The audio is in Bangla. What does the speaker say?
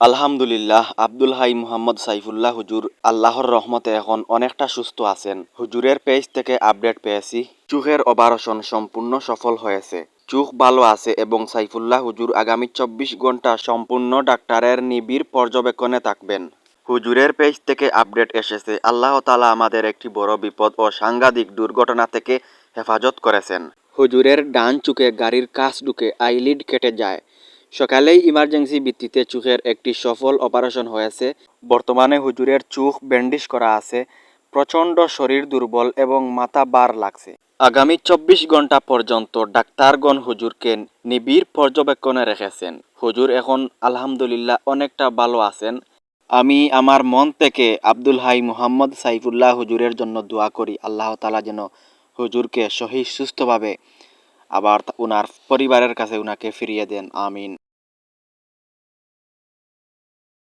আলহামদুলিল্লাহ আব্দুল হাই মুহাম্মদ সাইফুল্লাহ হুজুর আল্লাহর রহমতে এখন অনেকটা সুস্থ আছেন। হুজুরের পেজ থেকে আপডেট পেয়েছি, চোখের অপারেশন সম্পূর্ণ সফল হয়েছে। চোখ ভালো আছে এবং সাইফুল্লাহ হুজুর আগামী 24 ঘন্টা সম্পূর্ণ ডাক্তারের নিবিড় পর্যবেক্ষণে থাকবেন। হুজুরের পেজ থেকে আপডেট এসেছে, আল্লাহ তাআলা আমাদের একটি বড় বিপদ ও সাংঘাতিক দুর্ঘটনা থেকে হেফাজত করেছেন। হুজুরের ডান চোখে গাড়ির কাঁচ ঢুকে আইলিড কেটে যায়। সকালেই ইমার্জেন্সি ভিত্তিতে চোখের একটি সফল অপারেশন হয়েছে। বর্তমানে হুজুরের চোখ ব্যান্ডেজ করা আছে। প্রচণ্ড শরীর দুর্বল এবং মাথা ভার লাগছে। আগামী 24 ঘন্টা পর্যন্ত ডাক্তারগণ হুজুরকে নিবিড় পর্যবেক্ষণে রেখেছেন। হুজুর এখন আলহামদুলিল্লাহ অনেকটা ভালো আছেন। আমি আমার মন থেকে আব্দুল হাই মুহাম্মদ সাইফুল্লাহ হুজুরের জন্য দোয়া করি, আল্লাহ তাআলা যেন হুজুরকে সহি সুস্থভাবে আবার উনার পরিবারের কাছে উনাকে ফিরিয়ে দেন। আমিন।